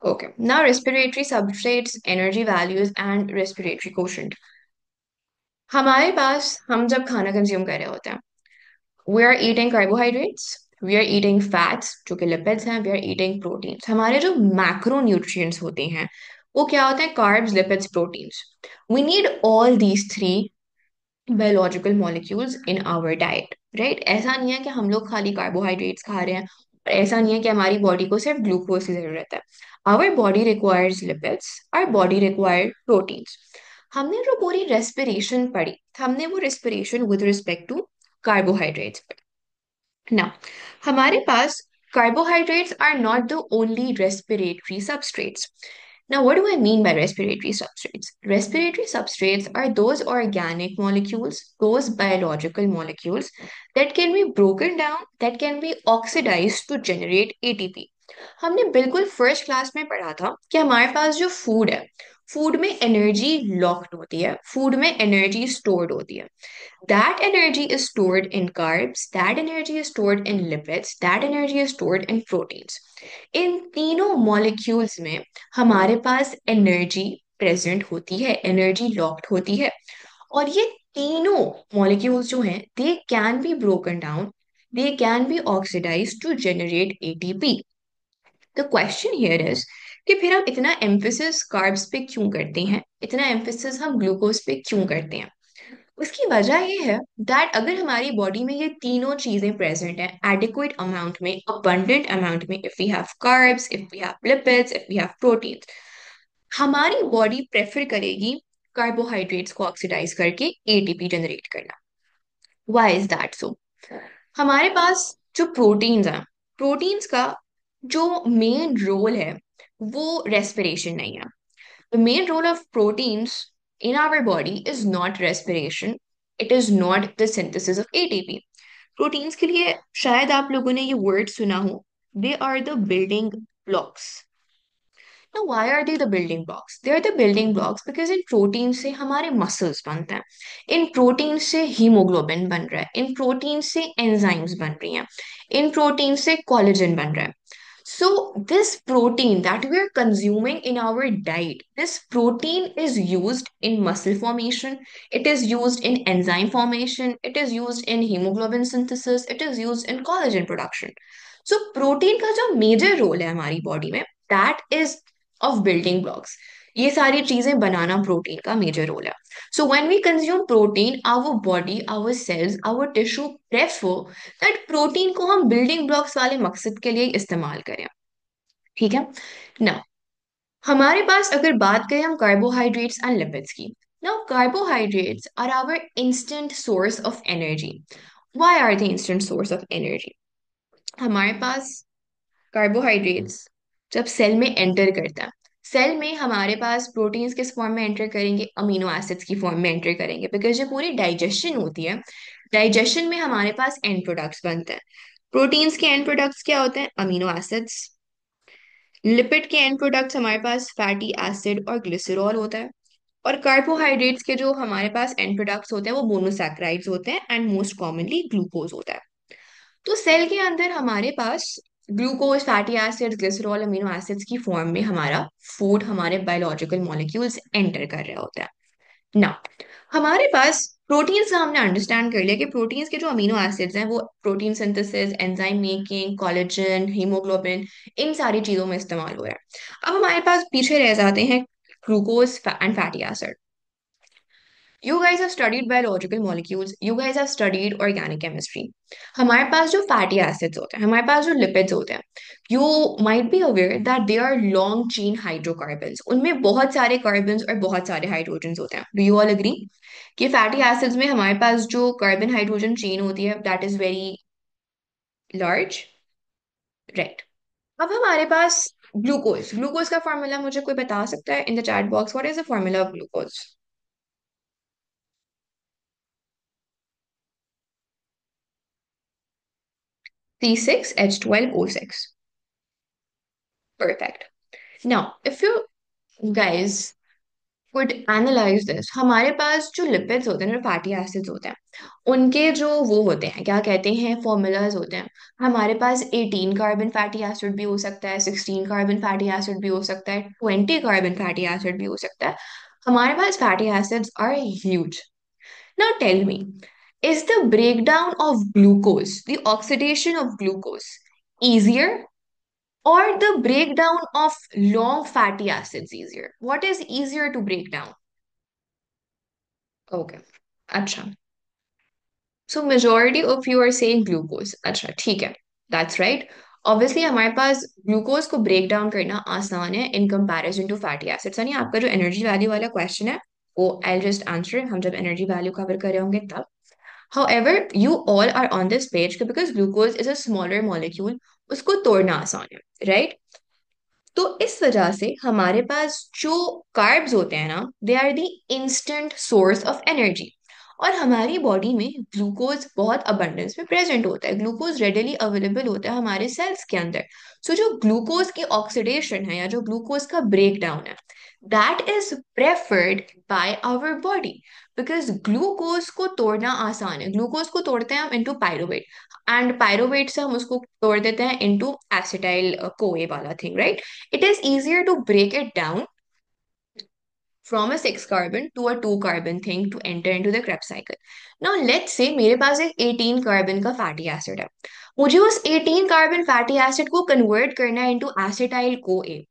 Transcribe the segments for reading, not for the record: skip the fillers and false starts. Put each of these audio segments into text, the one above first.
Okay. Now, respiratory substrates, energy values, and respiratory quotient. हमारे पास हम जब खाना कंज्यूम कर रहे होते हैं, we are eating carbohydrates, we are eating fats जो कि लिपिड्स हैं, वी आर ईटिंग प्रोटीन्स। हमारे जो मैक्रो न्यूट्रिएंट्स होते हैं वो क्या होते हैं? Carbs, lipids, proteins. We need all these three biological molecules in our diet, right? ऐसा नहीं है कि हम लोग खाली कार्बोहाइड्रेट्स खा रहे हैं, और ऐसा नहीं है कि हमारी बॉडी को सिर्फ ग्लूकोज की जरूरत है। Our body requires lipids, our body require proteins. हमने जो पूरी रेस्पिरेशन पढ़ी, हमने वो respiration with respect to carbohydrates. ना, हमारे पास carbohydrates are not the only respiratory substrates. Now, what do I mean by respiratory substrates? Respiratory substrates are those organic molecules, those biological molecules that can be broken down, that can be oxidized to generate ATP. हमने बिल्कुल first class में पढ़ा था कि हमारे पास जो food है, फूड में एनर्जी लॉक्ड होती है, फूड में एनर्जी स्टोर्ड होती है। That energy is stored in carbs, that energy is stored in lipids, that energy is stored in proteins. इन तीनों मॉलिक्यूल्स में हमारे पास एनर्जी प्रेजेंट होती है, एनर्जी लॉक्ड होती है। और ये तीनों मॉलिक्यूल्स जो हैं, they can be broken down, they can be oxidize to generate ATP. The question here is कि फिर हम इतना एम्फेसिस कार्ब्स पे क्यों करते हैं, इतना एम्फेसिस हम ग्लूकोज पे क्यों करते हैं? उसकी वजह ये है दैट अगर हमारी बॉडी में ये तीनों चीजें प्रेजेंट हैं एडिक्वेट अमाउंट में, अबंडेंट अमाउंट में, if we have carbs, if we have lipids, if we have proteins, हमारी बॉडी प्रेफर करेगी कार्बोहाइड्रेट्स को ऑक्सीडाइज करके एटीपी जनरेट करना। Why is that so? हमारे पास जो प्रोटीन्स हैं, प्रोटीन्स का जो मेन रोल है वो रेस्पिरेशन नहीं है। The main role of proteins in our body is not respiration. It is not the synthesis of ATP. Proteins के लिए शायद आप लोगों ने ये word सुना हो. They are the building blocks. Now, why are they the building blocks? They are the building blocks because in protein से हमारे muscles बनते हैं. In protein से hemoglobin बन रहा है. In protein से enzymes बन रही हैं. In protein से collagen बन रहा है. So, this protein that we are consuming in our diet, this protein is used in muscle formation, it is used in enzyme formation, it is used in hemoglobin synthesis, it is used in collagen production. So, protein का जो major role है हमारी body में, that is of building blocks. ये सारी चीजें बनाना protein का मेजर रोल है. So when we consume protein, our body, our cells, our tissue prefer that protein को हम बिल्डिंग ब्लॉक्स वाले मकसद के लिए इस्तेमाल करें. ठीक है ना? हमारे पास अगर बात करें हम कार्बोहाइड्रेट्स एंड लिपिड्स की, now carbohydrates are our instant source of energy. Why are the instant source of energy? हमारे पास कार्बोहाइड्रेट्स जब सेल में एंटर करता है, सेल में हमारे पास प्रोटीन्स किस फॉर्म में एंटर करेंगे? अमीनो एसिड्स की फॉर्म में एंटर करेंगे, बिकॉज जो पूरी डाइजेशन होती है, डाइजेशन में हमारे पास एंड प्रोडक्ट्स बनते हैं. प्रोटीन्स के एंड प्रोडक्ट्स क्या होते हैं? Amino acids. लिपिड के एंड प्रोडक्ट्स हमारे पास फैटी एसिड और ग्लिसरॉल होता है. और कार्बोहाइड्रेट्स के जो हमारे पास एंड प्रोडक्ट्स होते हैं वो मोनोसैकेराइड्स होते हैं एंड मोस्ट कॉमनली ग्लूकोज होता है. तो सेल के अंदर हमारे पास glucose, fatty acids, glycerol, amino acids की फॉर्म में हमारा फूड, हमारे बायोलॉजिकल मॉलिक्यूल्स एंटर कर रहे होते हैं ना. हमारे पास प्रोटीन्स का हमने अंडरस्टैंड कर लिया कि प्रोटीन्स के जो अमीनो एसिड्स हैं वो protein synthesis, enzyme making, collagen, haemoglobin, इन सारी चीजों में इस्तेमाल हो रहा है. अब हमारे पास पीछे रह जाते हैं glucose and fatty acid. You guys have studied biological molecules, you guys have studied organic chemistry. हमारे पास जो फैटी एसिड्स होते हैं, हमारे पास जो लिपिड्स होते हैं, you might be aware that they are long chain hydrocarbons. उनमें बहुत सारे कार्बन्स और बहुत सारे हाइड्रोजन्स होते हैं. Do you all agree कि फैटी एसिड्स में हमारे पास जो कार्बन हाइड्रोजन चेन होती है that is very large, right? अब हमारे पास ग्लूकोज, ग्लूकोज का फॉर्मूला मुझे कोई बता सकता है in the chat box? What is the formula of glucose? C6H12O6. Perfect. Now, if you guys could analyse this, हमारे पास जो लिपिड्स होते हैं, जो फैटी एसिड्स होते हैं, उनके जो वो होते हैं, क्या कहते हैं, फॉर्मूलाज होते हैं। हमारे पास 18 कार्बन फैटी एसिड भी हो सकता है, 16 कार्बन फैटी एसिड भी हो सकता है, 20 कार्बन फैटी एसिड भी हो सकता है। हमारे पास fatty acids are huge. Now tell me, is the breakdown of glucose, the oxidation of glucose, easier, or the breakdown of long fatty acids easier? What is easier to break down? Okay. अच्छा, so majority of you are saying glucose. अच्छा ठीक है, that's right. Obviously हमारे पास glucose को break down करना आसान है in comparison to fatty acids. यानी आपका जो एनर्जी वैल्यू वाला क्वेश्चन है वो आई जस्ट आंसर हम जब एनर्जी वैल्यू कवर कर रहे होंगे तब। However, you all are on this page because glucose is a smaller molecule, उसको तोड़ना आसान है, राइट? तो इस वजह से हमारे पास जो कार्ब्स होते हैं ना, they are the instant source of energy. और हमारी बॉडी में ग्लूकोज बहुत अबंडेंस में प्रेजेंट होता है, ग्लूकोज रेडिली अवेलेबल होता है हमारे सेल्स के अंदर। सो जो ग्लूकोज की ऑक्सीडेशन है या जो ग्लूकोज का ब्रेक डाउन है, that is preferred by our body, because glucose को तोड़ना आसान है। ग्लूकोज को तोड़ते हैं हम इनटू पायरुवेट, एंड पायरुवेट से हम उसको तोड़ देते हैं इनटू एसिटाइल कोए वाला thing, right? It is easier to break it down from a 6 carbon to a 2 carbon thing to enter into the Krebs cycle. Now let's say मेरे पास एक 18 carbon का फैटी एसिड है, मुझे उस 18 carbon fatty acid को convert करना है into acetyl co ए।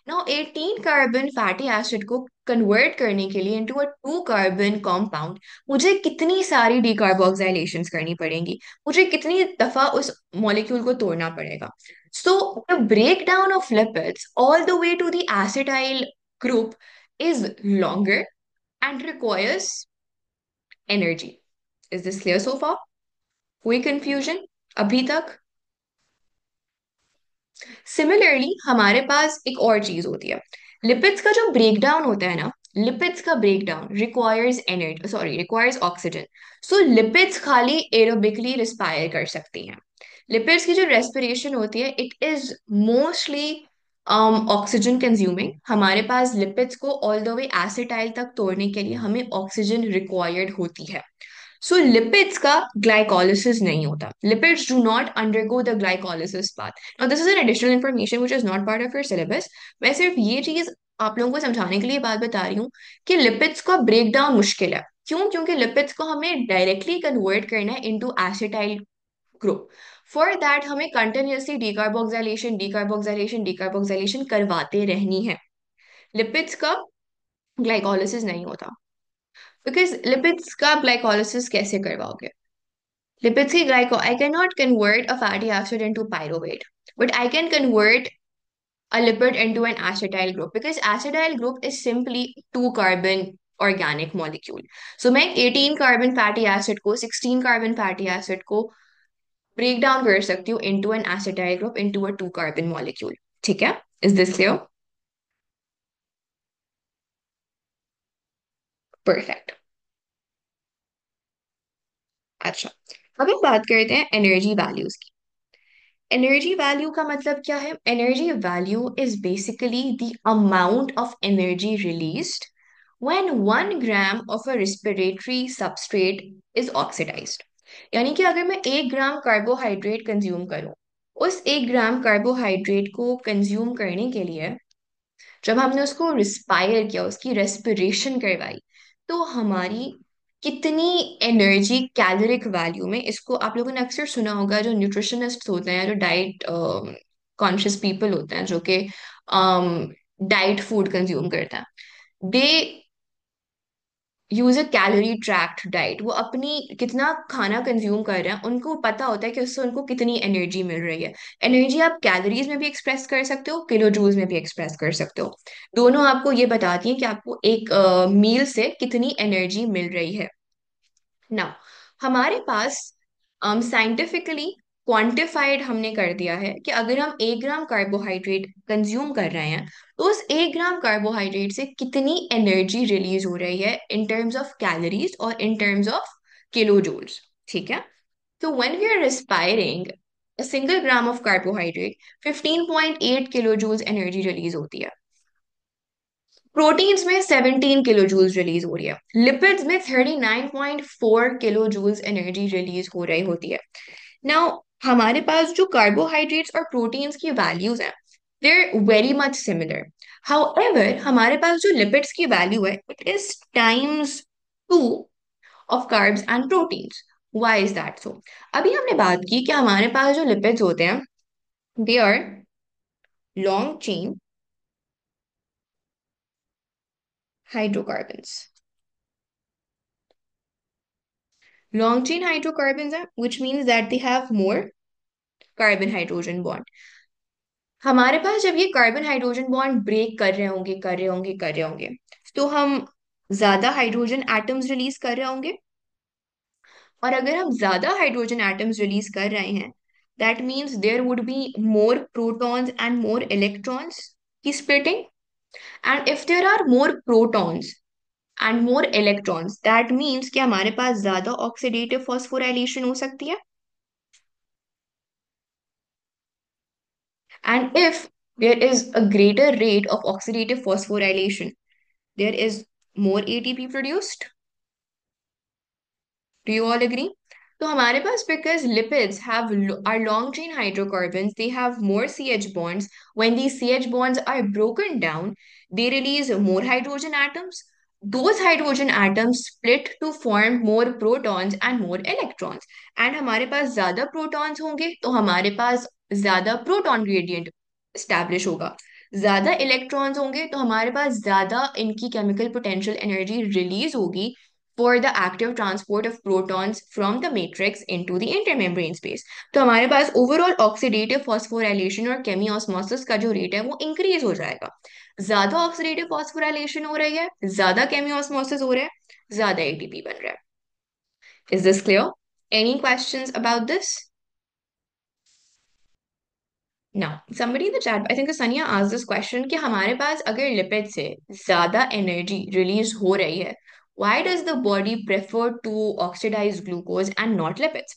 Now 18 carbon fatty acid को कन्वर्ट करने के लिए इनटू अ 2 कार्बन कंपाउंड मुझे कितनी सारी डीकार्बोक्सिलेशंस करनी पड़ेंगी, मुझे कितनी दफा उस मॉलिक्यूल को तोड़ना पड़ेगा। So the breakdown of lipids all the way to the acetyl group is longer and requires energy. Is this clear so far? कोई confusion अभी तक? सिमिलरली हमारे पास एक और चीज होती है, लिपिड्स का जो ब्रेकडाउन होता है ना, लिपिड्स का breakdown requires energy, sorry requires oxygen. So lipids खाली एरोबिकली रिस्पायर कर सकती हैं। लिपिड्स की जो रेस्पिरेशन होती है it is mostly oxygen consuming. हमारे पास लिपिड्स को ऑल द वे एसिटाइल तक तोड़ने के लिए हमें ऑक्सीजन रिक्वायर्ड होती है। सो लिपिड्स का ग्लाइकोलिसिस नहीं होता, lipids do not undergo the glycolysis path. Now this is an additional information which is not part of your syllabus. मैं सिर्फ ये चीज आप लोगों को समझाने के लिए बात बता रही हूँ कि लिपिड्स का ब्रेक डाउन मुश्किल है। क्यों? क्योंकि लिपिड्स को हमें डायरेक्टली कन्वर्ट करना है into acetyl group. For that हमें कंटिन्यूअसली डीकार्बोक्सिलेशन डीकार्बोक्सिलेशन डीकार्बोक्सिलेशन करवाते रहनी है। लिपिड्स का ग्लाइकोलिसिस नहीं होता, बिकॉज लिपिड्स का ग्लाइकोलिसिस कैसे करवाओगे? Lipids की glyco, I cannot convert a fatty acid into pyruvate, but I can convert a lipid into an acetyl group because acetyl group is simply 2 carbon organic molecule. So मैं 18 carbon fatty acid को 16 carbon fatty acid को break down कर सकती हूँ into an acetyl group into a 2 carbon molecule. ठीक है? Is this clear? Perfect. अच्छा, अब हम बात करते हैं एनर्जी वैल्यूज की। एनर्जी वैल्यू का मतलब क्या है? Energy value is basically the amount of energy released when 1 gram of a respiratory substrate is oxidized. यानी कि अगर मैं 1 ग्राम कार्बोहाइड्रेट कंज्यूम करूं, उस 1 ग्राम कार्बोहाइड्रेट को कंज्यूम करने के लिए जब हमने उसको रिस्पायर किया, उसकी रेस्पिरेशन करवाई, तो हमारी कितनी एनर्जी कैलोरिक वैल्यू में, इसको आप लोगों ने अक्सर सुना होगा, जो न्यूट्रिशनिस्ट होते हैं, जो डाइट कॉन्शियस पीपल होते हैं, जो कि डाइट फूड कंज्यूम करते हैं, they use a calorie tracked diet. वो अपनी कितना खाना कंज्यूम कर रहे हैं उनको पता होता है कि उससे उनको कितनी एनर्जी मिल रही है। एनर्जी आप कैलोरीज में भी एक्सप्रेस कर सकते हो, किलो जूल्स में भी एक्सप्रेस कर सकते हो। दोनों आपको ये बताती हैं कि आपको एक मील से कितनी एनर्जी मिल रही है। नाउ हमारे पास साइंटिफिकली क्वांटिफाइड हमने कर दिया है कि अगर हम 1 ग्राम कार्बोहाइड्रेट कंज्यूम कर रहे हैं, तो उस 1 ग्राम कार्बोहाइड्रेट से कितनी एनर्जी रिलीज हो रही है इन टर्म्स ऑफ कैलोरीज और in terms of kilo joules. ठीक है? तो when we are respiring a single gram of carbohydrate, 15.8 kilo joules energy release होती है। प्रोटीन्स में 17 किलो जूल्स रिलीज हो रही है, लिपिड्स में 39.4 किलो जूल्स एनर्जी रिलीज हो रही होती है। नाउ हमारे पास जो कार्बोहाइड्रेट्स और प्रोटीन्स की वैल्यूज हैं, देर वेरी मच सिमिलर। हाउएवर हमारे पास जो लिपिड्स की वैल्यू है, it is times 2 of carbs and proteins. Why is that सो? अभी हमने बात की कि हमारे पास जो लिपिड्स होते हैं, they are long chain hydrocarbons. Long chain hydrocarbons है, which means that they have more carbon hydrogen bond. हमारे पास जब ये कार्बन हाइड्रोजन बॉन्ड ब्रेक कर रहे होंगे, तो हम ज्यादा हाइड्रोजन एटम्स रिलीज कर रहे होंगे। और अगर हम ज्यादा हाइड्रोजन एटम्स रिलीज कर रहे हैं, that means there would be more protons and more electrons की splitting. And if there are more protons and more electrons, that means कि हमारे पास ज्यादा ऑक्सीडेटिव फॉस्फोराइलेशन हो सकती है। And if there is a greater rate of oxidative phosphorylation, there is more ATP produced. Do you all agree? So हमारे पास, because lipids have are long chain hydrocarbons, they have more CH bonds. When these CH bonds are broken down, they release more hydrogen atoms. Those hydrogen atoms split to form more protons and more electrons. And हमारे पास ज्यादा protons होंगे तो हमारे पास ज्यादा proton gradient establish होगा। ज्यादा electrons होंगे तो हमारे पास ज्यादा इनकी chemical potential energy release होगी for the active transport of protons from the matrix into the intermembrane space। तो हमारे पास ओवरऑल ऑक्सीडेटिव फॉस्फोराइलेशन और केमियोस्मोसिस का जो रेट है वो इंक्रीज हो जाएगा। ज्यादा ऑक्सीडेटिव फॉस्फोराइलेशन हो रही है, ज्यादा केमियोस्मोसिस हो रहा है, ज्यादा एटीपी बन रहा है। Is this clear? Any questions about this? Now, somebody in the chat, I think Sanya asked this question कि हमारे पास अगर लिपिड से ज्यादा एनर्जी रिलीज हो रही है, why does the body prefer to oxidize glucose and not lipids?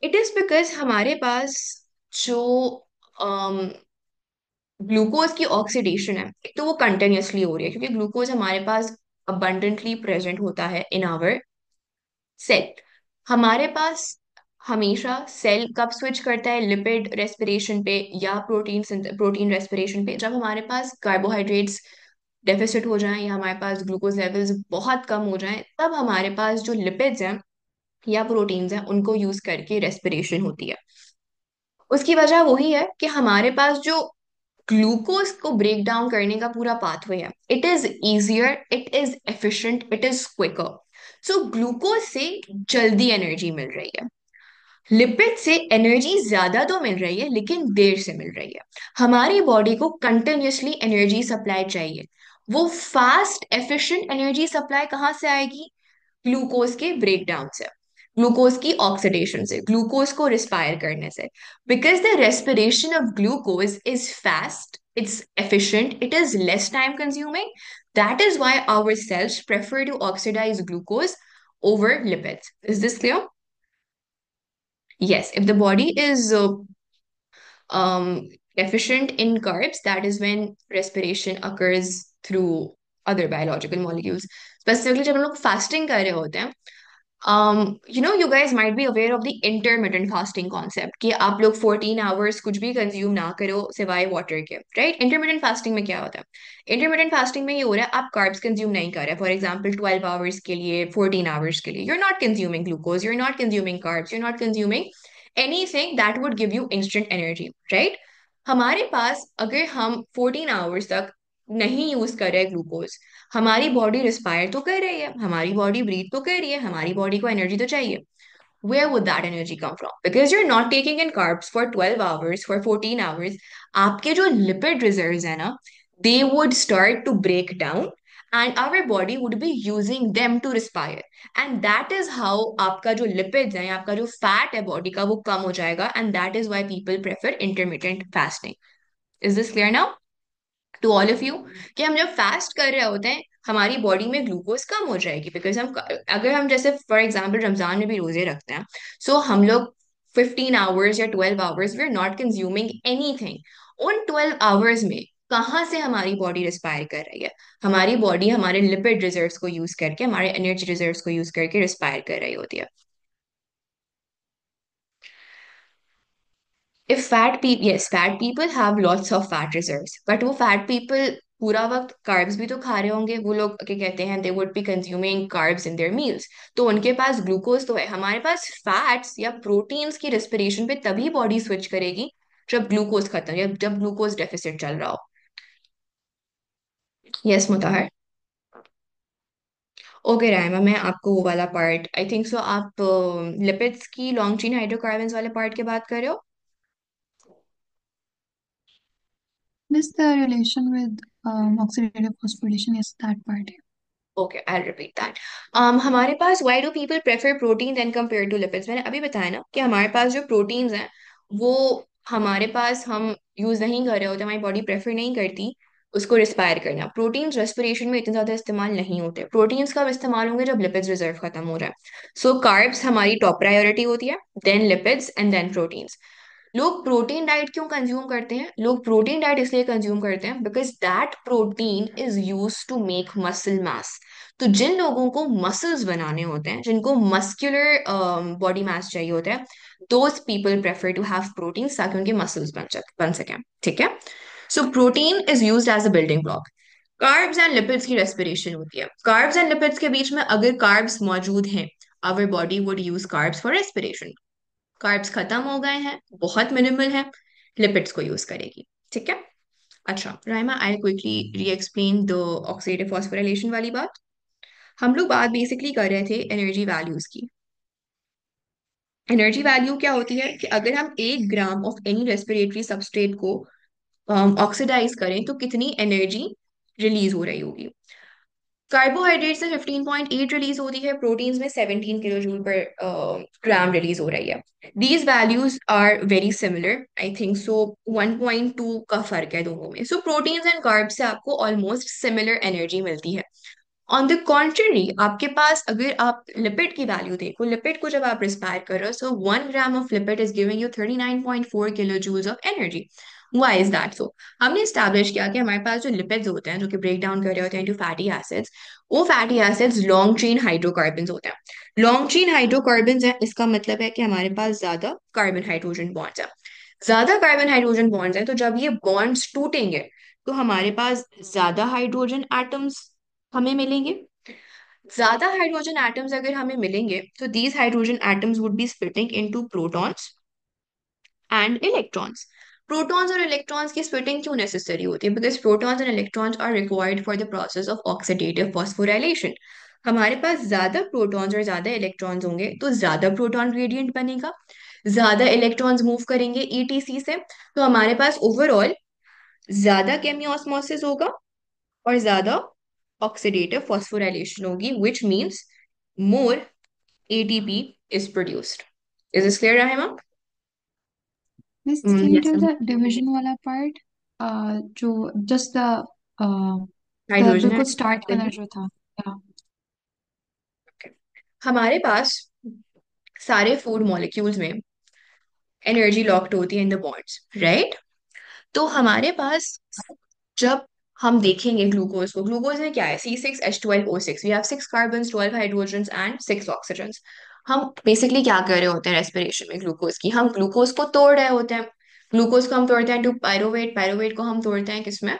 It is because हमारे पास जो ग्लूकोज की ऑक्सीडेशन है, एक तो वो कंटिन्यूअसली हो रही है, क्योंकि ग्लूकोज हमारे पास abundantly प्रेजेंट होता है इन आवर सेल। हमारे पास हमेशा सेल कब स्विच करता है, लिपिड रेस्पिरेशन पे या प्रोटीन रेस्पिरेशन पे, जब हमारे पास कार्बोहाइड्रेट्स डेफिसिट हो जाएं या हमारे पास ग्लूकोज लेवल्स बहुत कम हो जाएं, तब हमारे पास जो लिपिड्स हैं या प्रोटीन्स हैं उनको यूज करके रेस्पिरेशन होती है। उसकी वजह वही है कि हमारे पास जो ग्लूकोज को ब्रेक डाउन करने का पूरा पाथवे है, it is easier, it is efficient, it is quicker. So glucose से जल्दी एनर्जी मिल रही है, लिपिड से एनर्जी ज्यादा तो मिल रही है लेकिन देर से मिल रही है। हमारी बॉडी को कंटिन्यूअसली एनर्जी सप्लाई चाहिए। वो फास्ट एफिशिएंट एनर्जी सप्लाई कहाँ से आएगी? ग्लूकोज के ब्रेकडाउन से, ग्लूकोज की ऑक्सीडेशन से, ग्लूकोज को रिस्पायर करने से। Because the respiration of glucose is fast, it's efficient, it is less time consuming. That is why our cells prefer to oxidise glucose over lipids. Is this clear? Yes, if the body is deficient in carbs, that is when respiration occurs through other biological molecules. Specifically, जब हम लोग fasting कर रहे होते हैं, you guys might be aware of the intermittent fasting concept कि आप लोग 14 hours कुछ भी कंज्यूम ना करो सिवाय वाटर के, राइट? इंटरमिटेंट फास्टिंग में क्या होता है? इंटरमिटेंट फास्टिंग में ये हो रहा है, आप कार्ब्स कंज्यूम नहीं कर रहे, फॉर एग्जाम्पल 12 आवर्स के लिए, 14 आवर्स के लिए, you're not consuming glucose, you're not consuming carbs, you're not consuming anything that would give you instant energy, right? हमारे पास अगर हम 14 आवर्स तक नहीं यूज कर रहे ग्लूकोज, हमारी बॉडी रिस्पायर तो कर रही है, हमारी बॉडी ब्रीथ तो कर रही है, हमारी बॉडी को एनर्जी तो चाहिए। Where would that energy come from? Because you're not taking in carbs for 12 hours, for 14 hours, आपके जो lipid reserves है ना, they would start to break down and our body would be using them to respire. And that is how आपका जो lipids है, आपका जो fat है body का, वो कम हो जाएगा, and that is why people prefer intermittent fasting. Is this clear now to all of you? कि हम जब फास्ट कर रहे होते हैं, हमारी बॉडी में ग्लूकोज कम हो जाएगी, बिकॉज हम, अगर हम जैसे फॉर एग्जांपल रमजान में भी रोजे रखते हैं, सो हम लोग 15 आवर्स या 12 hours we are not consuming anything. उन 12 आवर्स में कहाँ से हमारी बॉडी रिस्पायर कर रही है? हमारी बॉडी हमारे लिपिड रिजर्व्स को यूज करके, हमारे एनर्जी रिजर्व्स को यूज करके रिस्पायर कर रही होती है। If fat people, yes, fat people have lots of fat reserves, but वो फैट पीपल पूरा वक्त कार्ब्स भी तो खा रहे होंगे। वो लोग क्या कहते हैं, they would be consuming carbs in their meals, तो उनके पास ग्लूकोज तो है। हमारे पास फैट्स या प्रोटीन्स की रेस्पिरेशन पे तभी बॉडी स्विच करेगी जब ग्लूकोज खत्म या जब ग्लूकोज डेफिसिट चल रहा हो। यस मुताहर। ओके रायमा, मैं आपको वो वाला पार्ट, आई थिंक सो आप लिपिड्स की लॉन्ग चेन हाइड्रोकार्बन्स वाले पार्ट की बात कर रहे हो। Miss the relation with oxidative phosphorylation? Yes, that part. Okay, I repeat that. हमारे पास, why do people prefer protein then compare to lipids? मैंने अभी बताया ना कि हमारे पास जो प्रोटीन्स हैं वो हमारे पास हम यूज नहीं कर रहे होते, हमारी बॉडी प्रेफर नहीं करती उसको रिस्पायर करना। प्रोटीन्स रेस्पिरेशन में इतने ज्यादा इस्तेमाल नहीं होते। प्रोटीन्स कब इस्तेमाल होंगे? जब लिपिड्स रिजर्व खत्म हो रहा है। सो कार्ब्स हमारी टॉप प्रायोरिटी होती है, then lipids and then proteins. लोग प्रोटीन डाइट क्यों कंज्यूम करते हैं? लोग प्रोटीन डाइट इसलिए कंज्यूम करते हैं because that protein is use to make muscle mass. तो जिन लोगों को मसल्स बनाने होते हैं, जिनको मस्कुलर बॉडी मास चाहिए होता है, those people prefer to have protein ताकि उनके मसल्स बन सकें। ठीक है। So protein is used as a building block. Carbs and lipids की रेस्पिरेशन होती है। कार्ब्स एंड लिपिड्स के बीच में अगर कार्ब्स मौजूद हैं, our body would use carbs for respiration. Carbs खत्म हो गए हैं, बहुत मिनिमल है, लिपिड्स को यूज करेगी। ठीक है। अच्छा राइमा, आई क्विकली री एक्सप्लेन द ऑक्सीडेटिव फॉस्फोराइलेशन वाली बात। हम लोग बात बेसिकली कर रहे थे एनर्जी वैल्यूज की। एनर्जी वैल्यू क्या होती है कि अगर हम 1 gram of any respiratory substrate को ऑक्सीडाइज करें तो कितनी एनर्जी रिलीज हो रही होगी। कार्बोहाइड्रेट से 15.8 रिलीज होती है, प्रोटीन्स में 17 किलो जूल पर ग्राम रिलीज हो रही है। These values are very similar, I think so 1.2 का फर्क है दोनों में। सो प्रोटीन्स एंड कार्ब्स से आपको ऑलमोस्ट सिमिलर एनर्जी मिलती है। ऑन द कॉन्ट्ररी, आपके पास अगर आप लिपिड की वैल्यू देखो, लिपिड को जब आप रिस्पायर कर रहे हो, so 1 gram of lipid is giving you 39.4 kilo joules of energy. Why is that so? हमने स्टैब्लिश किया कि हमारे पास जो लिपिड्स होते हैं जो कि ब्रेक डाउन कर रहे होते हैं इनटू फैटी एसिड्स, वो fatty acids long chain hydrocarbons होते हैं। लॉन्ग चेन हाइड्रोकार्बन्स है, इसका मतलब है कि हमारे पास ज्यादा कार्बन हाइड्रोजन बॉन्ड्स है। ज्यादा कार्बन हाइड्रोजन बॉन्ड्स हैं, तो जब ये बॉन्ड्स टूटेंगे तो हमारे पास ज्यादा हाइड्रोजन एटम्स हमें मिलेंगे। ज्यादा हाइड्रोजन एटम्स अगर हमें मिलेंगे तो these hydrogen atoms would be splitting into protons and electrons. Protons और इलेक्ट्रॉन्स की स्प्लिटिंग क्यों नेसेसरी होती है? Because protons and electrons are required for the process of oxidative phosphorylation. हमारे पास ज्यादा प्रोटॉन्स और ज्यादा इलेक्ट्रॉन्स होंगे तो ज्यादा प्रोटॉन ग्रेडियंट बनेगा, ज्यादा इलेक्ट्रॉन्स मूव करेंगे ईटीसी से, तो हमारे पास ओवरऑल ज्यादा केमियोस्मोसिस होगा और ज्यादा ऑक्सीडेटिव फॉस्फोराइलेशन होगी, which means more ATP is produced. Is this clear, Rahima? Miss, can you Yes, tell ma'am. the division wala part? जो just the हाइड्रोजन बिल्कुल स्टार्ट एटम। वाला जो था। Yeah. हमारे पास सारे फूड मॉलिक्यूल्स में एनर्जी लॉक्ड होती है इन द बॉन्ड्स, राइट? तो हमारे पास जब हम देखेंगे ग्लूकोज को, ग्लूकोज में क्या है? C6H12O6, we have 6 carbon, 12 hydrogen and 6 oxygen. हम बेसिकली क्या कर रहे होते हैं रेस्पिरेशन में ग्लूकोज की? हम ग्लूकोज को तोड़ रहे होते हैं। ग्लूकोज को हम तोड़ते हैं टू पायरोवेट, पायरोवेट को हम तोड़ते हैं किसमें?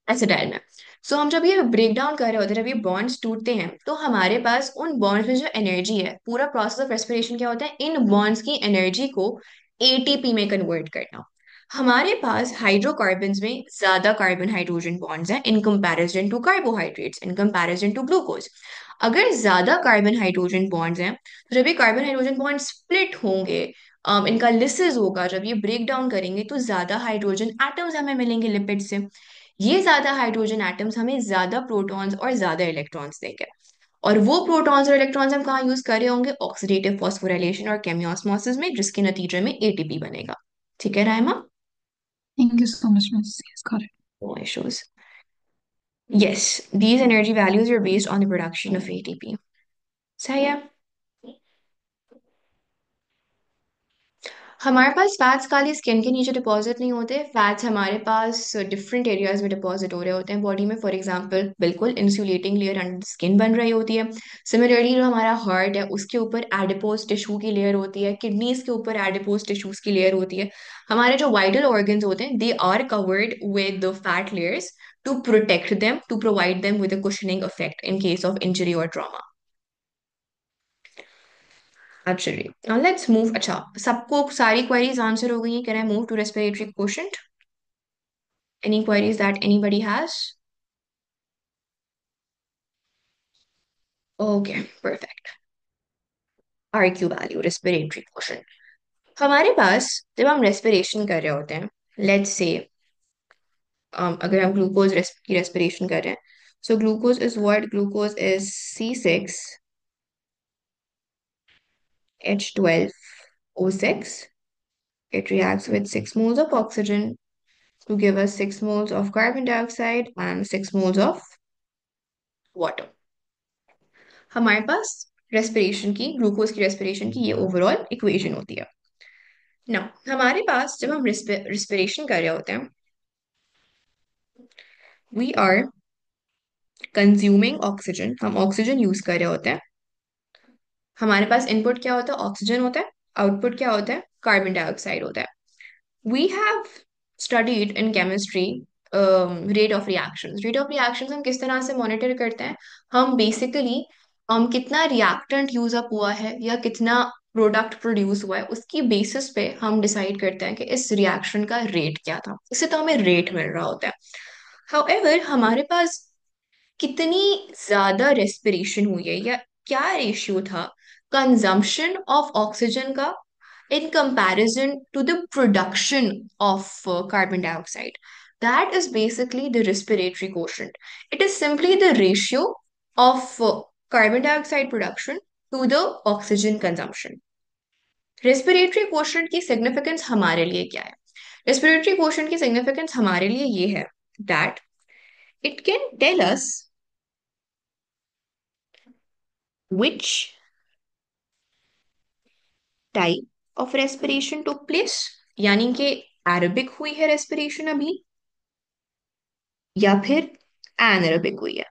एसिडाइल में। सो हम जब ये ब्रेक डाउन कर रहे होते हैं, जब ये बॉन्ड्स टूटते हैं, तो हमारे पास उन बॉन्ड्स में जो एनर्जी है, पूरा प्रोसेस ऑफ रेस्पिरेशन क्या होता है? इन बॉन्ड्स की एनर्जी को एटीपी में कन्वर्ट करना। हमारे पास हाइड्रोकार्बन्स में ज्यादा कार्बन हाइड्रोजन बॉन्ड्स हैं in comparison to carbohydrates, in comparison to glucose. अगर ज्यादा कार्बन हाइड्रोजन बॉन्ड्स हैं तो जब ये कार्बन हाइड्रोजन बॉन्ड स्प्लिट होंगे, इनका लिसिस होगा, जब ये ब्रेक डाउन करेंगे तो ज्यादा हाइड्रोजन एटम्स हमें मिलेंगे लिपिड से। ये ज्यादा हाइड्रोजन एटम्स हमें ज्यादा प्रोटॉन्स और ज्यादा इलेक्ट्रॉन्स देंगे। और वो प्रोटॉन्स और इलेक्ट्रॉन्स हम कहाँ यूज कर रहे होंगे? ऑक्सीडेटिव फॉस्फोराइलेशन और केमियोस्मोसिस में, जिसके नतीजे में एटीपी बनेगा। ठीक है Raima? Thank you so much, Miss. Yes, got it. No issues. Yes, these energy values are based on the production of ATP. सही है। हमारे पास फैट्स खाली स्किन के नीचे डिपॉजिट नहीं होते, फैट्स हमारे पास डिफरेंट एरियाज में डिपॉजिट हो रहे होते हैं बॉडी में। फॉर एग्जांपल, बिल्कुल इंसुलेटिंग लेयर अंडर स्किन बन रही होती है। सिमिलरली जो हमारा हार्ट है उसके ऊपर एडिपोज टिश्यू की लेयर होती है, किडनीज के ऊपर एडिपोज टिश्यूज की लेयर होती है। हमारे जो वाइटल ऑर्गन्स होते हैं they are covered with the fat layers to protect them, to provide them with a cushioning effect in case of injury और trauma. Absolutely. Now let's move. अच्छा, सबको सारी queries आंसर हो गई हैं? Can I move to respiratory quotient? Any queries that anybody has? Okay, perfect. RQ value, respiratory quotient. हमारे पास जब हम respiration कर रहे होते हैं, let's say अगर हम ग्लूकोज की respiration कर रहे हैं, so glucose is what? Glucose is C6H12O6. It reacts with 6 moles of oxygen to give us 6 moles of carbon dioxide and 6 moles of water. हमारे पास रेस्पिरेशन की, ग्लूकोज की रेस्पिरेशन की ये ओवरऑल इक्वेशन होती है ना। हमारे पास जब हम रेस्पिरेशन कर रहे होते हैं, वी आर कंज्यूमिंग ऑक्सीजन, हम ऑक्सीजन यूज कर रहे होते हैं। हमारे पास इनपुट क्या होता है? ऑक्सीजन होता है। आउटपुट क्या होता है? कार्बन डाइऑक्साइड होता है। We have studied in chemistry rate of reactions. Rate of reactions हम किस तरह से मॉनिटर करते हैं? हम बेसिकली कितना रिएक्टेंट यूज अप हुआ है या कितना प्रोडक्ट प्रोड्यूस हुआ है, उसकी बेसिस पे हम डिसाइड करते हैं कि इस रिएक्शन का रेट क्या था। इससे तो हमें रेट मिल रहा होता है। हाउएवर हमारे पास कितनी ज्यादा रेस्पिरेशन हुई है या क्या रेशियो था कंजम्पशन ऑफ ऑक्सीजन का in comparison to the production of carbon dioxide. That is basically the respiratory quotient. It is simply the ratio of carbon dioxide production to the oxygen consumption. Respiratory quotient की significance हमारे लिए क्या है? Respiratory quotient की significance हमारे लिए ये है that it can tell us which type of respiration took place, यानी कि एरोबिक हुई है रेस्पिरेशन अभी या फिर एनारोबिक हुई है।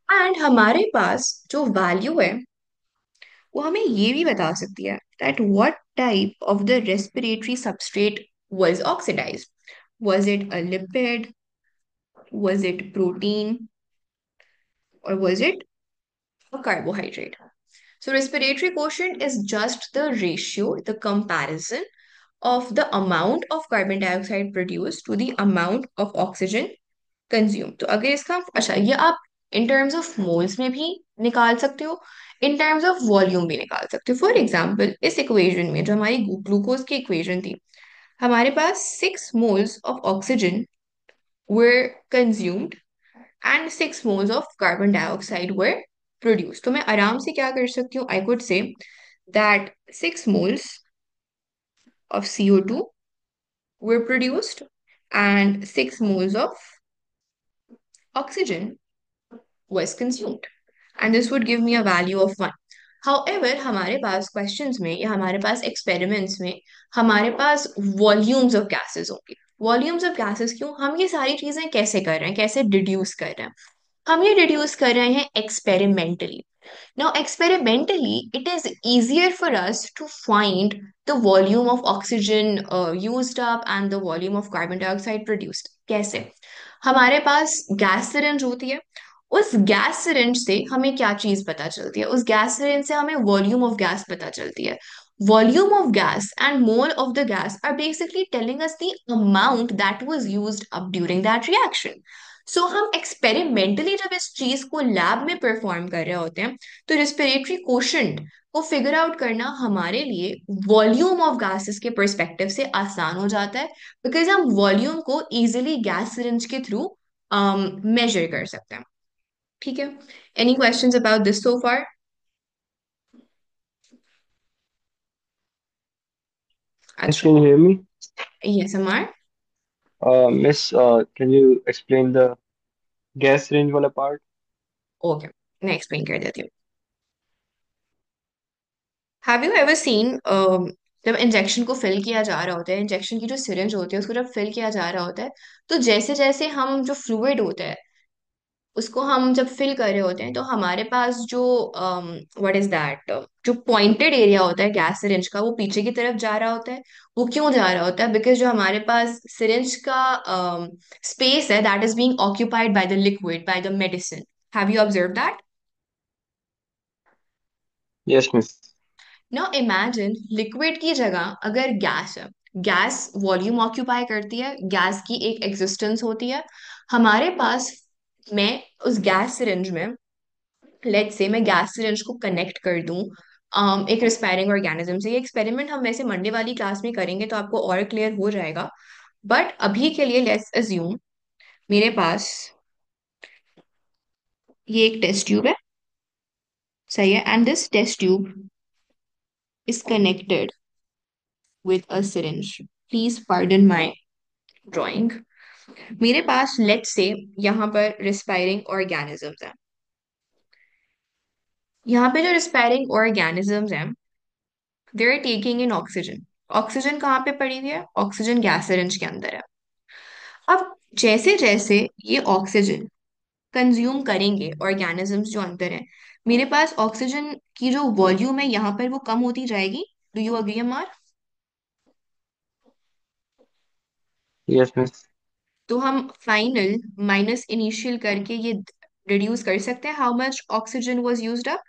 एंड हमारे पास जो वैल्यू है वो हमें ये भी बता सकती है that what type of the respiratory substrate was oxidised. Was it a lipid, was it protein, और was it a carbohydrate? So respiratory quotient is just the ratio, the comparison of the amount of carbon dioxide produced to the amount of oxygen consume. तो अगर इसका, अच्छा, ये आप इन terms of moles में भी निकाल सकते हो, इन टर्म्स ऑफ वॉल्यूम भी निकाल सकते हो। फॉर एग्जाम्पल, इस इक्वेशन में जो हमारी ग्लूकोज की इक्वेशन थी, हमारे पास 6 moles of oxygen were consumed and 6 moles of carbon dioxide were produced। तो मैं आराम से क्या कर सकती हूँ? I could say that 6 moles of CO2 were produced and 6 moles of oxygen was consumed, and this would give me a value of 1. However, हमारे पास questions में या हमारे पास एक्सपेरिमेंट्स में हमारे पास वॉल्यूम्स ऑफ गैसेस होंगे। वॉल्यूम्स ऑफ गैसेस क्यों? हम ये सारी चीजें कैसे कर रहे हैं, कैसे डिड्यूस कर रहे हैं? हम ये डिड्यूस कर रहे हैं experimentally. Now, experimentally, it is easier for us to find the volume of oxygen used up and the volume of carbon dioxide produced. कैसे? हमारे पास गैस सिरिंज होती है। उस गैस सिरिंज से हमें क्या चीज पता चलती है? उस गैस सिरिंज से हमें वॉल्यूम ऑफ गैस पता चलती है। Volume of gas and mole of the gas are basically telling us the amount that was used up during that reaction. सो हम एक्सपेरिमेंटली जब इस चीज को लैब में परफॉर्म कर रहे होते हैं, तो रेस्पिरेटरी कोशेंट को फिगर आउट करना हमारे लिए वॉल्यूम ऑफ गैसेस के परस्पेक्टिव से आसान हो जाता है, बिकॉज हम वॉल्यूम को इजिली गैस सिरिंज के थ्रू मेजर कर सकते हैं। ठीक है? Any questions about this so far? Yes, अच्छा, can you hear me? Yes Amar. Miss, can you explain the gas range wala part? Okay, मैं एक्सप्लेन कर देती हूँ। हैव यू एवर सीन, जब इंजेक्शन को फिल किया जा रहा होता है, इंजेक्शन की जो सिरिंज होती है उसको जब फिल किया जा रहा होता है, तो जैसे जैसे हम जो फ्लूइड होता है उसको हम जब फिल कर रहे होते हैं, तो हमारे पास जो व्हाट इज दैट, जो पॉइंटेड एरिया होता है गैस सिरिंज का, वो पीछे की तरफ जा रहा होता है। वो क्यों जा रहा होता है? बिकॉज जो हमारे पास सिरिंज का स्पेस है, that is being occupied by the liquid, by the medicine. Have you observe that? Yes, miss. Now imagine, liquid की जगह अगर गैस है, गैस वॉल्यूम ऑक्यूपाई करती है, गैस की एक एग्जिस्टेंस होती है हमारे पास। मैं उस गैस सिरिंज में, लेट्स से मैं गैस सिरिंज को कनेक्ट कर दूं एक रिस्पायरिंग ऑर्गेनिज्म से। ये एक्सपेरिमेंट हम वैसे मंडे वाली क्लास में करेंगे तो आपको और क्लियर हो जाएगा। बट अभी के लिए लेट्स अज्यूम मेरे पास ये एक टेस्ट ट्यूब है, सही है, and this test tube is connected with a syringe. Please pardon my drawing. मेरे पास लेट्स से यहाँ पर रिस्पायरिंग ऑर्गेनिजम्स हैं। यहाँ पे जो रिस्पायरिंग ऑर्गेनिजम्स हैं, they are taking in oxygen. Oxygen कहाँ पे पड़ी हुई है? ऑक्सीजन गैस सिरिंज के अंदर है। अब जैसे जैसे ये ऑक्सीजन कंज्यूम करेंगे ऑर्गेनिजम्स जो अंदर है, मेरे पास ऑक्सीजन की जो वॉल्यूम है यहाँ पर वो कम होती जाएगी। Do you agree Ammar? Yes, miss. तो हम फाइनल माइनस इनिशियल करके ये रिड्यूस कर सकते हैं how much oxygen was used up.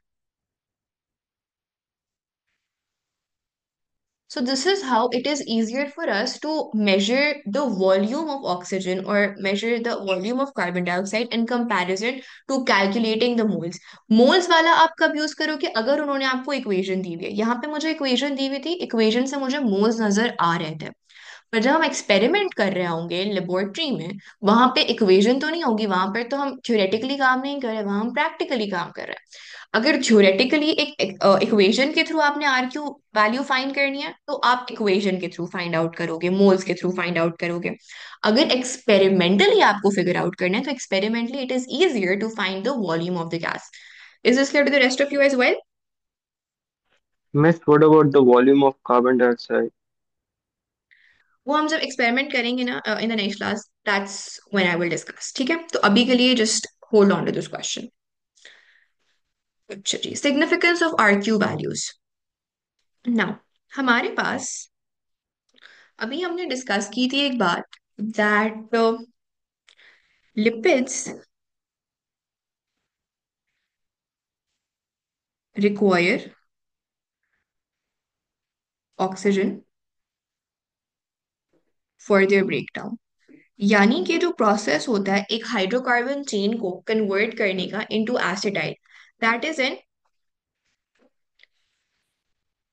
So this is how it is easier for us to measure the volume of oxygen or measure the volume of carbon dioxide in comparison to calculating the moles. Moles वाला आप कब use करोगे? अगर उन्होंने आपको equation दी हुई है। यहाँ पे मुझे इक्वेशन दी हुई थी, इक्वेशन से मुझे मोल्स नजर आ रहे थे। पर जब हम एक्सपेरिमेंट कर रहे होंगे लेबोरेटरी में, वहां पे इक्वेशन तो नहीं होगी, वहां पर तो हम थ्योरेटिकली काम नहीं कर रहे, वहां हम प्रैक्टिकली काम कर रहे हैं। अगर थ्योरेटिकली एक इक्वेशन के थ्रू आपने आर क्यू वैल्यू फाइंड करनी है, तो आप इक्वेशन के थ्रू फाइंड आउट करोगे, मोल्स के थ्रू फाइंड आउट करोगे। अगर एक्सपेरिमेंटली आपको फिगर आउट करना है, तो experimentally it is easier to find the volume of the gas. Is this clear to the rest of you as well? Miss, what about the volume of carbon dioxide? वो हम जब experiment करेंगे ना in the next class, that's when I will discuss. ठीक है, तो अभी के लिए just hold on to this question. अच्छा जी, significance of R Q values. Now हमारे पास, अभी हमने डिस्कस की थी एक बात, that lipids require oxygen for their breakdown. यानी कि जो प्रोसेस होता है एक हाइड्रोकार्बन चेन को कन्वर्ट करने का into acetyl, that is an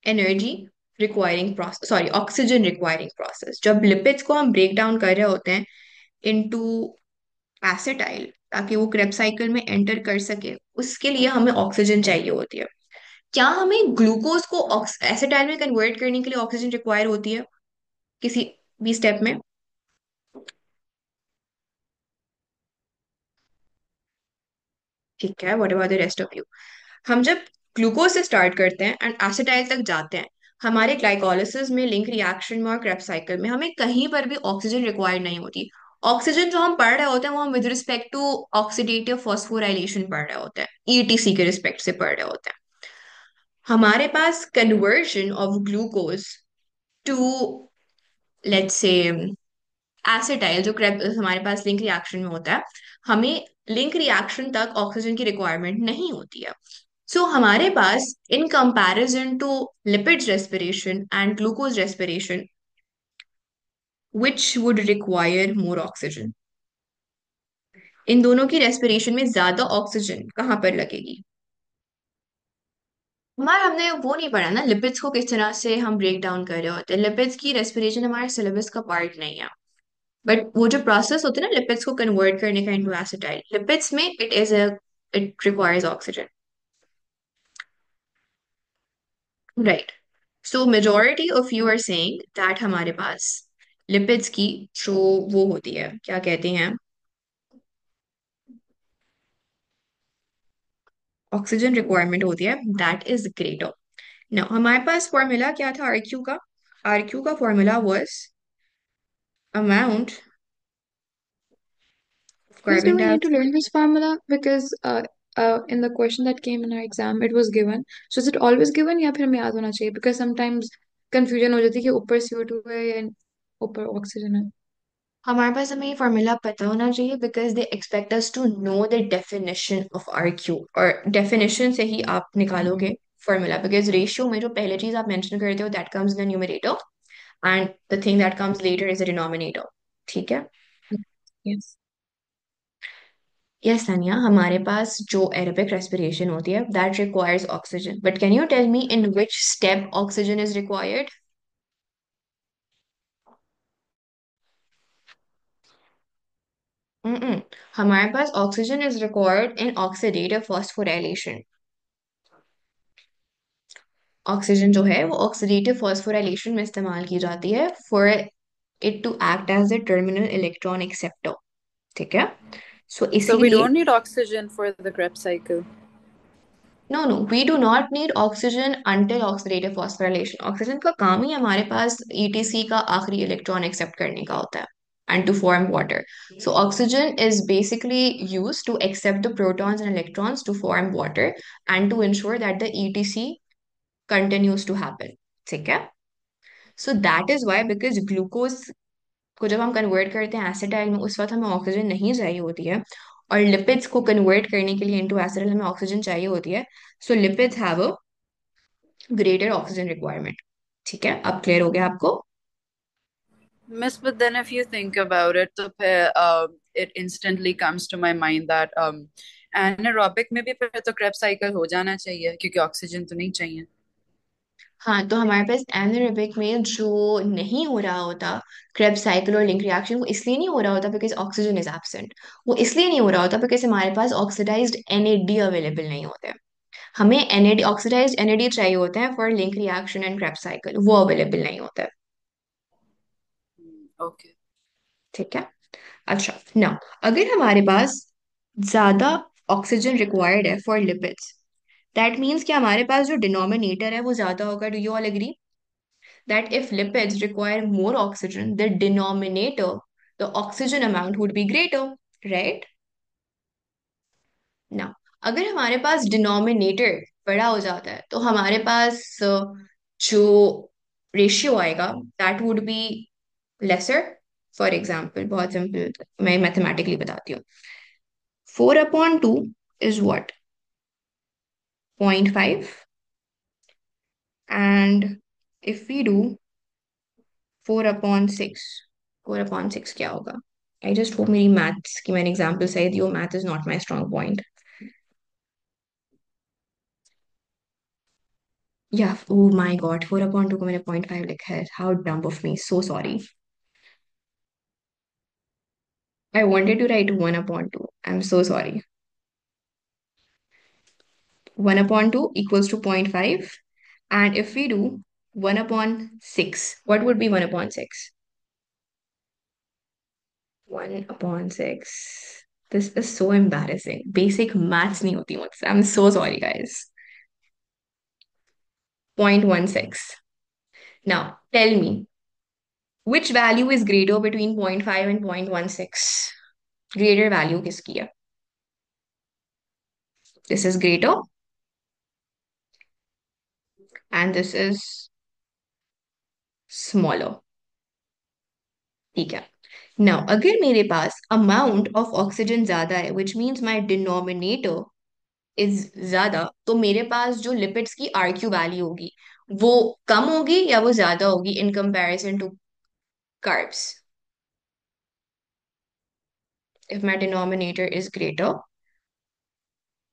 energy requiring process, sorry oxygen requiring process. जब लिपिड्स को हम ब्रेक डाउन कर रहे होते हैं इनटू एसिटाइल, ताकि वो क्रेब साइकिल में एंटर कर सके, उसके लिए हमें ऑक्सीजन चाहिए होती है। क्या हमें ग्लूकोज को एसिटाइल में कन्वर्ट करने के लिए ऑक्सीजन रिक्वायर होती है किसी भी स्टेप में? ठीक है, what about the rest of you? हम जब ग्लूकोज से स्टार्ट करते हैं एंड एसिटाइल तक जाते हैं, हमारे ग्लाइकोलिसिस में, लिंक रिएक्शन में और क्रेब साइकिल में हमें कहीं पर भी ऑक्सीजन रिक्वायर्ड नहीं होती। ऑक्सीजन जो हम पढ़ रहे होते हैं वो हम with respect to oxidative phosphorylation पढ़ रहे होते हैं, ईटीसी के रिस्पेक्ट से पढ़ रहे होते हैं। हमारे पास conversion of glucose to, let's say, acetyl, जो हमारे पास लिंक रिएक्शन में होता है, हमें लिंक रिएक्शन तक ऑक्सीजन की रिक्वायरमेंट नहीं होती है। सो हमारे पास in comparison to lipids respiration and glucose respiration, which would require more oxygen? इन दोनों की रेस्पिरेशन में ज्यादा ऑक्सीजन कहाँ पर लगेगी? हमारा, हमने वो नहीं पढ़ा ना लिपिड्स को किस तरह से हम ब्रेक डाउन कर रहे होते हैं। लिपिड्स की रेस्पिरेशन हमारे सिलेबस का पार्ट नहीं है। बट वो जो प्रोसेस होता है ना लिपिड्स को कन्वर्ट करने का इनटू एसिटाइल, लिपिड्स में it requires oxygen. Right. So majority of you are saying that हमारे पास लिपिड्स की जो वो होती है, क्या कहते हैं, ऑक्सीजन रिक्वायरमेंट होती है, दैट इज ग्रेटर। ना हमारे पास फॉर्मूला क्या था आरक्यू का? आरक्यू का formula was amount of Miss, do carbon we need to dioxide. learn this formula? Because in the question that came in our exam, it was given. So is it always given या फिर हमें याद होना चाहिए? Because sometimes confusion हो जाती है कि ऊपर CO2 है या ऊपर ऑक्सीजन है. हमारे पास हमें ये फॉर्मूला पता होना चाहिए because they expect us to know the definition of R Q, और डेफिनेशन से ही आप निकालोगे फॉर्मूला, बिकॉज रेशियो में जो पहले चीज आप मेंशन करते हो that comes in the numerator and the thing that comes later is the denominator. ठीक है। Yes. यस तानिया, हमारे पास जो एरोबिक रेस्पिरेशन होती है that requires oxygen, but can you tell me in which step oxygen is required? हमारे पास oxygen is required in oxidative phosphorylation. Oxygen जो है वो ऑक्सीडेटिव फॉस्फोराइलेशन में इस्तेमाल की जाती है for it to act as the terminal electron acceptor. ठीक है। सो So we इसीलिए don't need oxygen for the Krebs cycle. No no, we do not need oxygen until oxidative phosphorylation. Oxygen का काम ही हमारे पास ईटीसी का आखिरी इलेक्ट्रॉन एक्सेप्ट करने का होता है and to form water. So oxygen is basically use to accept the protons and electrons to form water and to ensure that the ETC continues to happen. ठीक है। So that is why, because glucose को जब हम convert करते हैं acetyl में उस वक्त हमें ऑक्सीजन नहीं चाहिए होती है, और लिपिड्स को कन्वर्ट करने के लिए इनटू एसिटाइल हमें ऑक्सीजन चाहिए होती है। So lipids have a greater oxygen requirement. ठीक है, अब क्लियर हो गया आपको? Miss, but then if you think about it, तो फिर it instantly comes to my mind that anaerobic में भी फिर तो Krebs cycle हो जाना चाहिए क्योंकि ऑक्सीजन तो नहीं चाहिए. हाँ, तो हमारे पास एनारोबिक में जो नहीं हो रहा होता क्रेब्स साइकिल और लिंक रिएक्शन, वो इसलिए नहीं हो रहा होता बिकॉज ऑक्सीजन इज एब्सेंट। वो इसलिए नहीं हो रहा होता बिकॉज हमारे पास ऑक्सीडाइज्ड एनएडी अवेलेबल नहीं होते। हमें एनएडी, ऑक्सीडाइज्ड एनएडी चाहिए होते हैं for link reaction and Krebs cycle, वो अवेलेबल नहीं होता है। Okay. ठीक है। अच्छा, नाउ अगर हमारे पास ज्यादा ऑक्सीजन रिक्वायर्ड है फॉर लिपिड्स, दैट मीन्स कि हमारे पास जो डिनोमिनेटर है वो ज्यादा होगा। Do you all agree that if lipids require more oxygen, the denominator, the oxygen amount would be greater, right? Now, अगर हमारे पास डिनोमिनेटर बड़ा हो जाता है तो हमारे पास जो रेशियो आएगा that would be lesser. For example, बहुत सिंपल मैं मैथमेटिकली बताती हूँ। 4/2 is what? 0.5, and if we do 4/6, 4/6 क्या होगा? आई जस्ट होप मेरी मैथ्स की मैंने एग्जाम्पल सही दी हो, math is not my strong point. या ओ माई गॉड, 4/2 को मैंने 0.5 लिखा है, how dumb of me, so sorry. I wanted to write 1/2, I am so sorry. 1/2 equals to 0.5, and if we do 1/6, what would be 1/6? 1/6, this is so embarrassing, basic maths नहीं होती मुझसे, आई am so sorry guys. 0.16. Now, tell me, which value is greater between 0.5 and 0.16? Greater value किसकी है? This is greater and this is smaller. ठीक है। Now, अगर मेरे पास amount of oxygen ज्यादा है, which means my denominator is ज्यादा, तो मेरे पास जो lipids की RQ value होगी वो कम होगी या वो ज्यादा होगी in comparison to carbs? If my denominator is greater,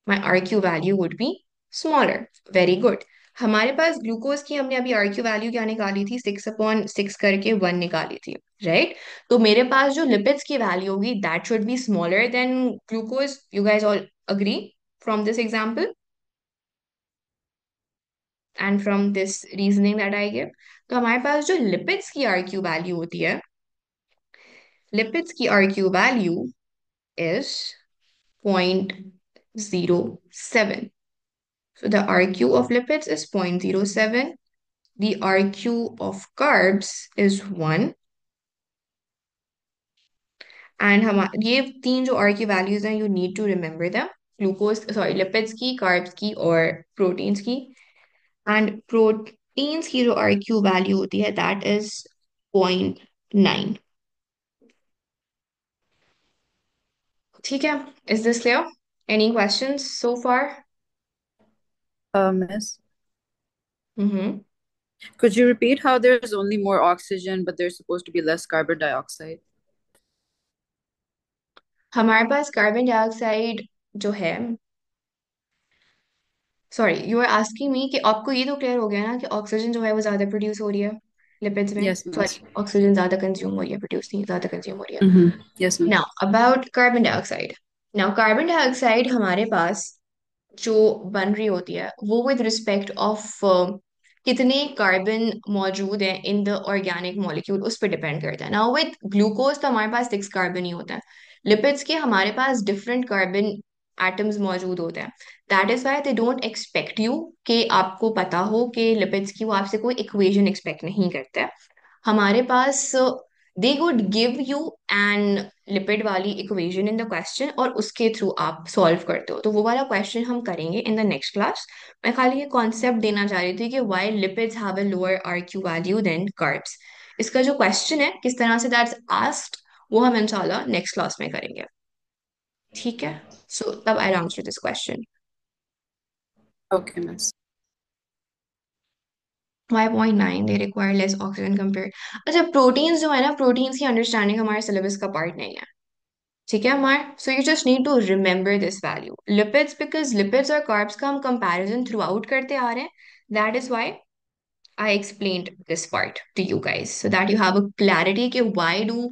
my RQ value would be smaller. Very good. हमारे पास ग्लूकोज की हमने अभी RQ वैल्यू क्या निकाली थी? 6/6 करके 1 निकाली थी, राइट? तो मेरे पास जो लिपिड्स की वैल्यू होगी that should be smaller than glucose. You guys all agree from this example and from this reasoning that I give? तो हमारे पास जो लिपिड्स की RQ वैल्यू होती है, लिपिड्स की RQ value is 0.07। So the RQ of lipids is 0.07. The RQ of carbs is 1. And ये तीन जो R की वैल्यूज हैं, you need to remember them. Lipids की, कार्ब्स की और प्रोटीन्स की. एंड प्रोटीन्स की जो RQ वैल्यू होती है, दैट इज 0.9. ठीक है, is this clear? Any questions so far? Miss, hmm. could you repeat how there's only more oxygen, but there's supposed to be less carbon dioxide? हमारे पास carbon dioxide जो है, sorry, you are asking me कि आपको ये तो clear हो गया ना कि ऑक्सीजन जो है वो ज्यादा प्रोड्यूस हो रही है लिपिड्स में. Yes, sorry, miss. ऑक्सीजन ज्यादा कंज्यूम हो रही है, प्रोड्यूस नहीं, ज्यादा कंज्यूम हो रही है. Yes, miss. Now, about carbon dioxide. Now, carbon dioxide हमारे पास जो बन रही होती है वो विद रिस्पेक्ट ऑफ कितने कार्बन मौजूद हैं इन द ऑर्गेनिक मॉलिक्यूल, उस पर डिपेंड करता है. नाउ विद ग्लूकोज तो हमारे पास 6 कार्बन ही होता है. लिपिड्स के हमारे पास डिफरेंट कार्बन एटम्स मौजूद होते हैं. That is why they don't expect you कि आपको पता हो कि लिपिड्स की, वो आपसे कोई इक्वेशन एक्सपेक्ट नहीं करते हैं. हमारे पास they would give you an lipid वाली इक्वेशन इन द क्वेश्चन और उसके थ्रू आप सॉल्व करते हो. तो वो वाला क्वेश्चन हम करेंगे इन द नेक्स्ट क्लास. मैं खाली ये कॉन्सेप्ट देना चाह रही थी कि why lipids have a lower RQ value than carbs. इसका जो क्वेश्चन है किस तरह से दैट्स आस्क्ड, वो हम इंशाल्लाह नेक्स्ट क्लास में करेंगे. ठीक है, सो तब I answer this question. Okay, miss. 5.9 they require less oxygen compare. अच्छा, प्रोटीन्स जो है ना, प्रोटीन्स की अंडरस्टैंडिंग हमारे सिलेबस का पार्ट नहीं है. ठीक है Ammar, so you just need to remember this value. Lipids, because lipids और कार्ब्स का हम कंपैरिजन थ्रू आउट करते आ रहे हैं. That is why I explained this part to you guys so that you have a clarity कि why do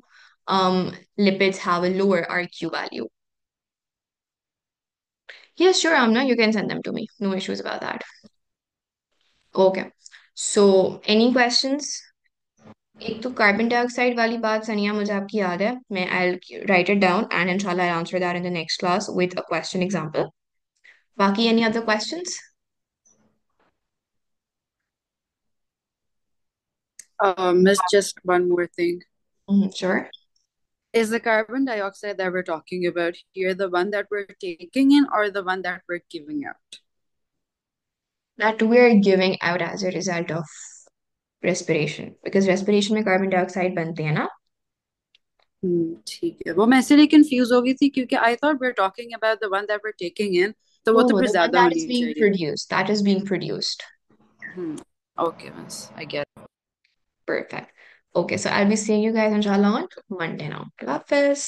lipids have a lower RQ value. Yes, sure, Amna, you can send them to me. No issues about that. Okay. So, any questions? एक तो carbon dioxide वाली बात सनिया मुझे आपकी याद है. मैं I'll write it down and inshallah I'll answer that in the next class with a question example. बाकी any other questions? Miss, just one more thing. Sure. Is the carbon dioxide that we're talking about here the one that we're taking in or the one that we're giving out? That we're giving out as a result of respiration. Because respiration में carbon dioxide बनते हैं ना. ठीक है, वो मैं इसलिए confuse हो गई थी क्योंकि I thought we're talking about the one that we're taking in, तो वो तो No, फिर the one ज्यादा that is होनी being चाहिए. produced. That is being produced. Okay, miss, I get it. Perfect. Okay, so I'll be seeing you guys inshallah on Monday now. Allah Hafiz.